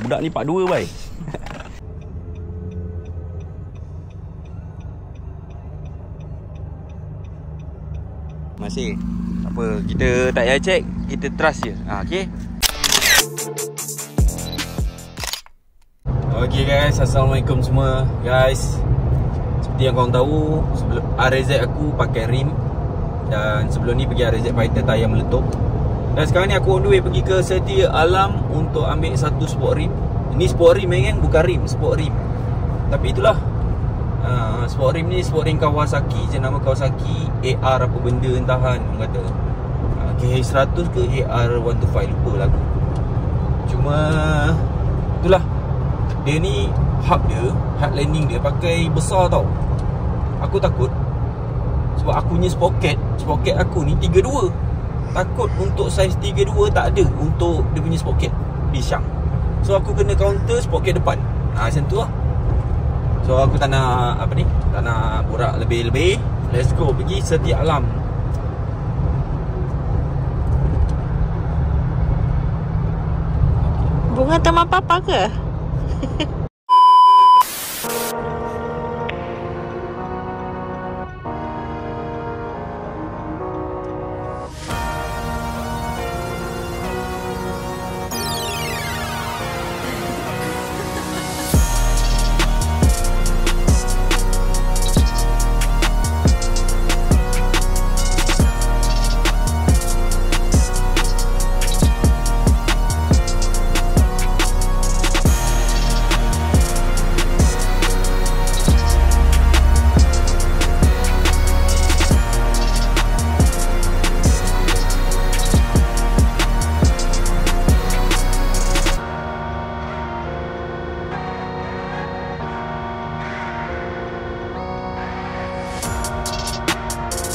Budak ni part 2 bai. Masih. Apa, kita tak payah check, kita trust je. Okey. Okey guys, assalamualaikum semua. Guys, seperti yang korang tahu, sebelum RZ aku pakai rim. Dan sebelum ni pergi RZ Fighter tayar meletup. Dan sekarang ni aku on the way pergi ke Setia Alam untuk ambil satu sport rim. Ini sport rim kan, bukan rim, sport rim. Tapi itulah, sport rim ni sport rim Kawasaki je, nama Kawasaki AR apa benda entahan orang kata. KH100 ke AR125, lupa lagu. Cuma itulah, dia ni hub landing dia pakai besar tau. Aku takut sebab aku punya sprocket aku ni 32. Takut untuk saiz 32 tak ada untuk dia punya sprocket Bishang. So aku kena counter sprocket depan. Macam tu lah. So aku tak nak tak nak borak lebih-lebih. Let's go pergi Setia Alam. Bunga teman papa ke?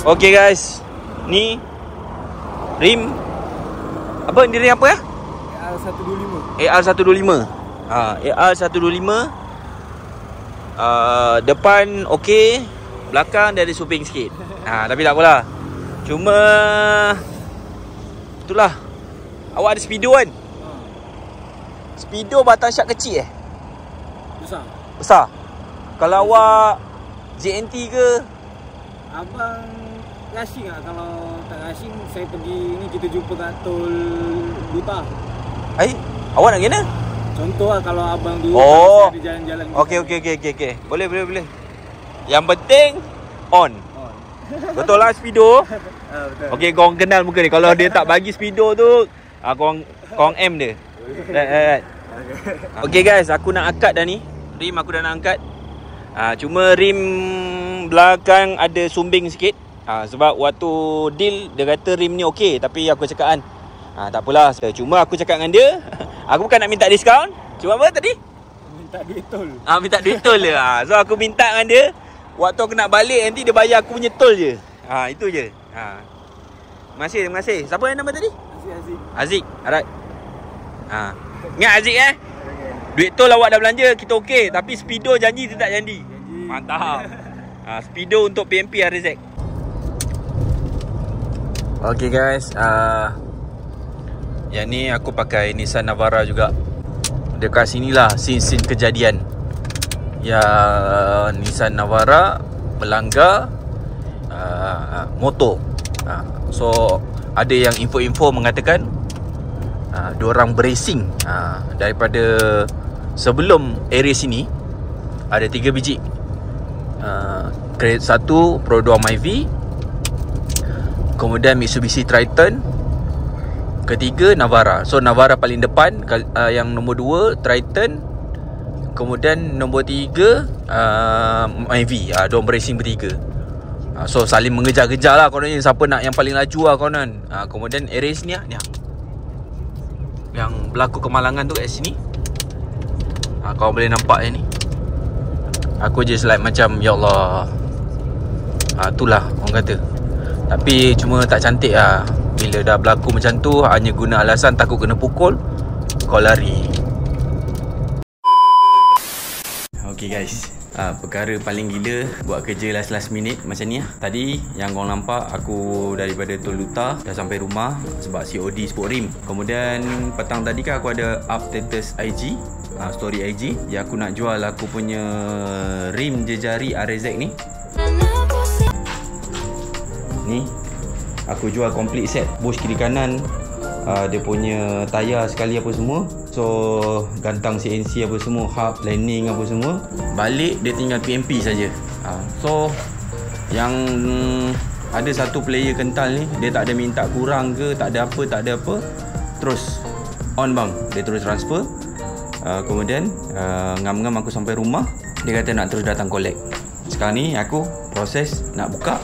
Okay guys, ni rim apa? Ni rim apa ya? AR125. AR125. Depan okey, belakang dia ada suping sikit. Tapi tak apalah. Cuma itulah, awak ada speedo kan? Speedo batang syak kecil Besar. Kalau awak JNT ke? Abang rushing lah. Kalau tak rushing, saya pergi ni, kita jumpa kat tol Buta. Awak nak kena? Contoh lah, kalau abang dulu ada jalan-jalan. Okey. Boleh. Yang penting on. Betul lah speedo. Betul. Okey, korang kenal muka ni. Kalau dia tak bagi speedo tu, korang M dia. Right. Okey guys, aku nak angkat dah ni. Rim aku dah nak angkat. Cuma rim belakang ada sumbing sikit. Sebab waktu deal dia kata rim ni okey, tapi aku cakap kan, tak apalah. Cuma aku cakap dengan dia, aku bukan nak minta diskaun. Cuma apa tadi? Minta duit tol. Minta duit tol je. So aku minta dengan dia, waktu aku nak balik nanti dia bayar aku punya tol je. Itu je. Terima kasih. Siapa yang nama tadi? Aziz. Alright. Ingat Aziz Okay. Duit tol awak dah belanja, kita okey. Tapi speedo janji tak janji. Mantap. Speedo untuk PMP RZ. Okay guys, yang ni aku pakai Nissan Navara juga. Dekat sinilah scene kejadian. Nissan Navara melanggar motor. So ada yang info-info mengatakan diorang beracing daripada sebelum area sini. Ada 3 biji. Grade 1 Pro 2 Myvi, kemudian Mitsubishi Triton, ketiga Navara. So Navara paling depan, yang nombor 2 Triton, kemudian nombor 3 Myvi. Diorang beracing bertiga. So saling mengejar-kejar lah kononnya, siapa nak yang paling laju lah konon. Kemudian area sini lah, ni yang berlaku kemalangan tu kat sini. Kau boleh nampak ni. Aku just like macam, ya Allah, itulah orang kata. Tapi cuma tak cantik lah. Bila dah berlaku macam tu, hanya guna alasan takut kena pukul, kau lari. Okay guys, Perkara paling gila buat kerja last minute macam ni lah. Tadi yang korang nampak aku daripada Tol Duta dah sampai rumah sebab COD sport rim. Kemudian petang tadi kan aku ada up status IG, story IG yang aku nak jual aku punya rim jejari RZ ni. Ni aku jual complete set, bush kiri kanan, dia punya tayar sekali apa semua. So gantang CNC apa semua, hub, landing apa semua. Balik dia tinggal PMP saja. So yang ada satu player kental ni, dia tak ada minta kurang ke, tak ada apa, terus on bang, dia terus transfer. Kemudian ngam-ngam aku sampai rumah, dia kata nak terus datang collect. Sekarang ni aku proses nak buka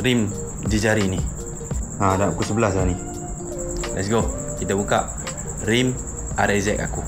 rim jejari ni. Dah pukul 11 dah ni. Let's go. Kita buka rim RZ aku.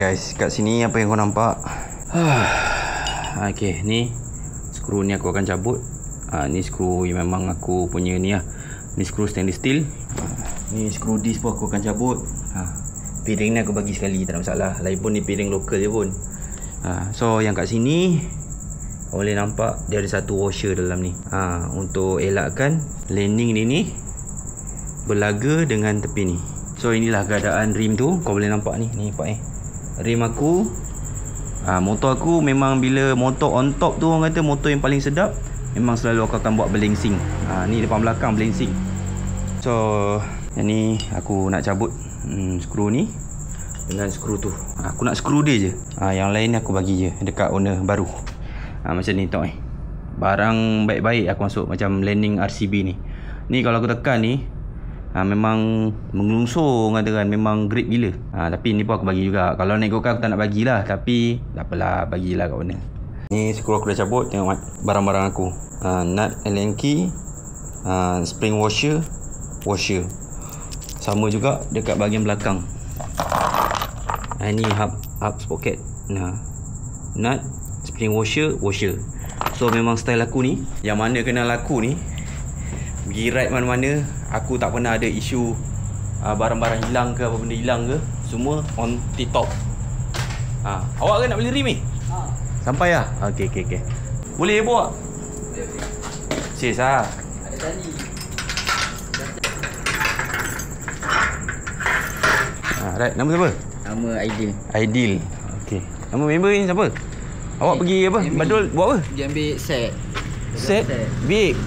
Guys, kat sini apa yang kau nampak? Okay, ni skru ni aku akan cabut. Ni skru yang memang aku punya ni lah. Ni skru stainless steel. Ni skru disc pun aku akan cabut. Piring ni aku bagi sekali, tak ada masalah. Lagipun ni piring lokal je pun. So yang kat sini boleh nampak dia ada satu washer dalam ni. Untuk elakkan landing ni berlaga dengan tepi ni. So inilah keadaan rim tu. Kau boleh nampak ni. Ni nampak rim aku, motor aku memang bila motor on top tu orang kata motor yang paling sedap, memang selalu aku akan buat balancing. Ni depan belakang balancing. So yang ni aku nak cabut skru ni dengan skru tu. Aku nak skru dia je. Yang lain ni aku bagi je dekat owner baru. Macam ni tengok barang baik-baik aku masuk, macam landing RCB ni. Ni kalau aku tekan ni memang mengelungsur katakan, memang great gila. Tapi ni pun aku bagi juga. Kalau naik go-kart aku tak nak bagilah, tapi tak apalah, bagilah kat mana. Ni skru aku dah cabut. Tengok barang-barang aku. Nut Allen key, spring washer. Sama juga dekat bahagian belakang. Ni hub sprocket. Nut, spring washer. So memang style aku ni, yang mana kenal aku ni, pergi ride mana-mana, aku tak pernah ada isu barang-barang hilang ke, apa benda hilang ke, semua on tip-top. Awak ke nak beli rim ni? Sampai lah? Okay. Boleh bawa? Sis lah. Ada tadi. Right, nama siapa? Nama Aidil. Okay. Nama member ni siapa? Awak pergi apa? Badul buat apa? Dia ambil set big.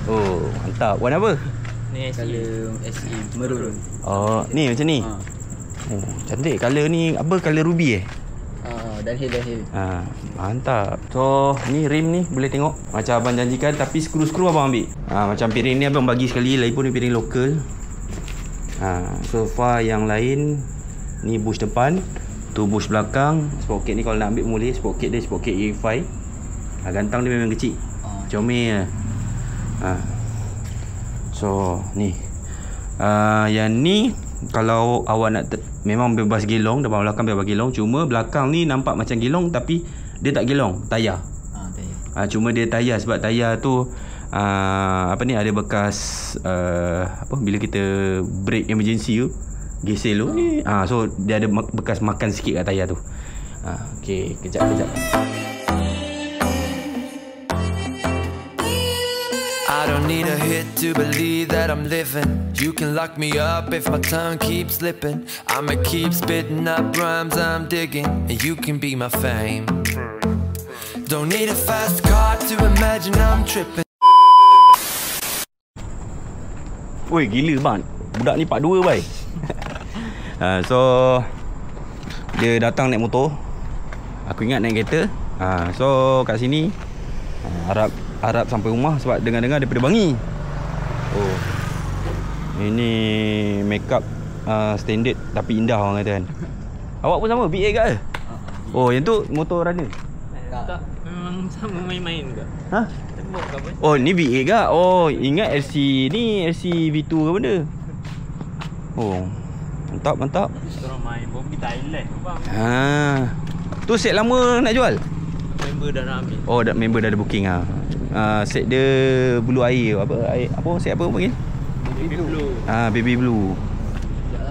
Oh, mantap. Warna apa? Ni color SE maroon. Oh, ni macam ni. Oh, cantik. Color ni apa? Color ruby Downhill. Mantap. So, ni rim ni boleh tengok macam abang janjikan, tapi skru-skru abang ambil. Macam piring ni abang bagi sekali, lagipun ni piring lokal. So far yang lain ni bush depan, tu bush belakang. Sprocket ni kalau nak ambil boleh. Sprocket dia sprocket E5. Gantang dia memang kecil. Comel lah. So ni yang ni kalau awak nak memang bebas gelong, depan belakang bebas gelong. Cuma belakang ni nampak macam gelong, tapi dia tak gelong, tayar. Cuma dia tayar sebab tayar tu ada bekas bila kita brake emergency tu, gesel tu. So dia ada bekas makan sikit kat tayar tu. Okay, kejap. I don't need a hit to believe that I'm living. You can lock me up if my tongue keeps slipping. I'ma keep spitting up rhymes I'm digging, and you can be my fame. Don't need a fast car to imagine I'm tripping. Woi, gila bang. Budak ni part 2 bai. So dia datang naik motor, aku ingat naik kereta. So kat sini harap sampai rumah sebab dengar-dengar daripada Bangi. Oh, ini make up standard tapi indah orang kata kan. Awak pun sama BA ke? Oh, yang tu motor runner. Tak. Memang sama main-main ke? Ha? Oh, ni BA ke? Oh, ingat LC ni LC V2 ke benda? Oh, mantap. Korang main bom pergi Thailand bang. Tu set lama nak jual? Member dah nak ambil. Oh, member dah ada booking ah. Set dia blue air apa set apa panggil? Baby Blue. Baby blue.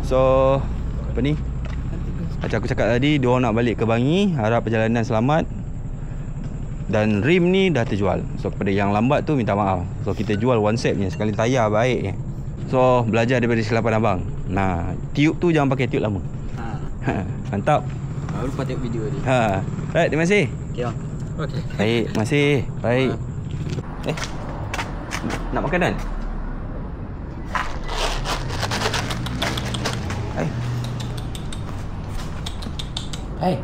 So, apa ni? Macam aku cakap tadi, diorang nak balik ke Bangi, harap perjalanan selamat. Dan rim ni dah terjual. So kepada yang lambat tu minta maaf. So kita jual one set je, sekali tayar baik je. So belajar daripada kesilapan abang. Nah, tiup tu jangan pakai tiup lama. Mantap. Baru lepas tengok video ni. Right, terima kasih. Okay bang. Okey. Baik, terima kasih. Baik. Nak makanan? Hai.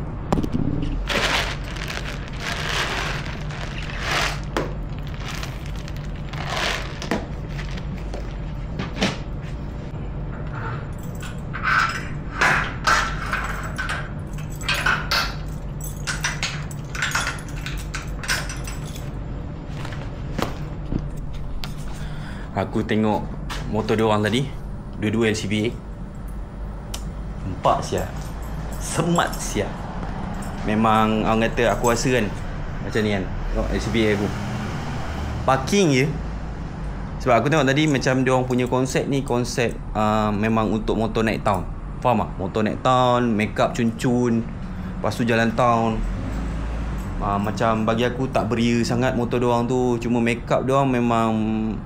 Aku tengok motor dia orang tadi, dua-dua LCBA. Nampak siap. Semat siap. Memang orang kata aku rasa kan macam ni kan. Tengok LCBA aku. Parking je. Sebab aku tengok tadi macam dia orang punya konsep ni konsep memang untuk motor naik town. Faham tak? Motor naik town, make up cun-cun, lepas tu jalan town. Macam bagi aku tak beria sangat motor diorang tu. Cuma make up diorang memang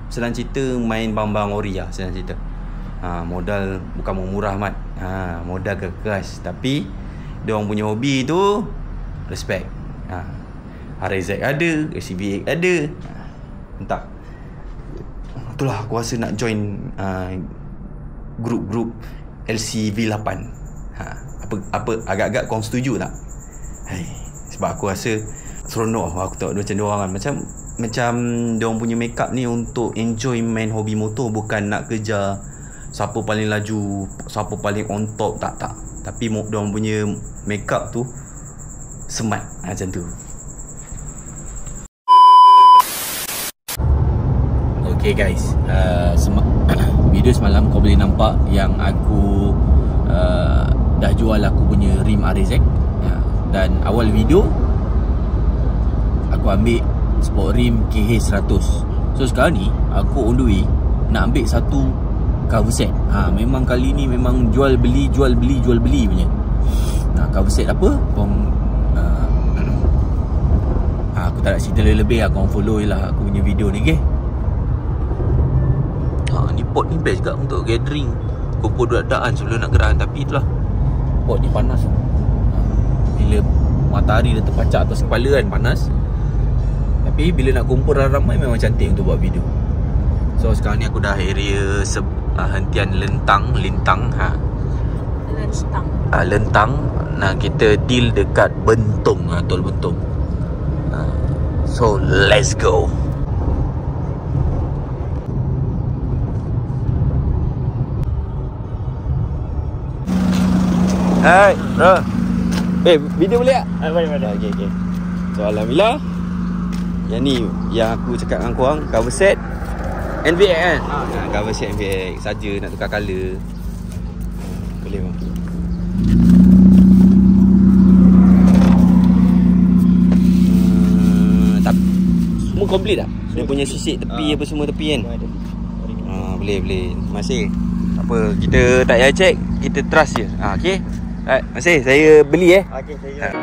senang cerita main bang-bang ori lah, senang cerita. Modal bukan murah mat. Modal keras. Tapi diorang punya hobi tu respect. RZ ada, SCBX ada. Entah. Itulah aku rasa nak join grup-grup LCV8. Apa agak-agak kau setuju tak? Sebab aku rasa seronok aku tengok macam diorang kan. Macam diorang punya make up ni untuk enjoy main hobi motor, bukan nak kejar siapa paling laju, siapa paling on top, tak. Tapi diorang punya make up tu semat macam tu. Okay guys, video semalam kau boleh nampak yang aku dah jual aku punya rim RZ. Dan awal video aku ambil sport rim KH100. So sekarang ni aku on the way nak ambil satu cover set. Memang kali ni memang jual beli punya. Cover set apa? Aku tak nak cerita lebih lah. Korang follow je lah aku punya video ni, okay? Ni pot ni best juga untuk gathering, kumpul budak-budakan sebelum nak gerak. Tapi itulah, pot ni panas. Bila matahari dah terpacak atas kepala kan, panas. Tapi bila nak kumpul ramai memang cantik untuk buat video. So sekarang ni aku dah area hentian Lentang. Lentang. Nah, kita deal dekat Bentong, Tol Bentong. So let's go. Hai, bro. Video boleh tak? Boleh. Okay. So alhamdulillah, yang ni yang aku cakap dengan korang, cover set NVX kan? Cover set NVX saja, nak tukar colour. Boleh bang. Semua complete tak? Dia punya sisik tepi apa semua tepi kan? Boleh. Terima kasih. Apa, kita tak payah check, kita trust je. Okay. Alright, terima kasih. Saya beli Okay, saya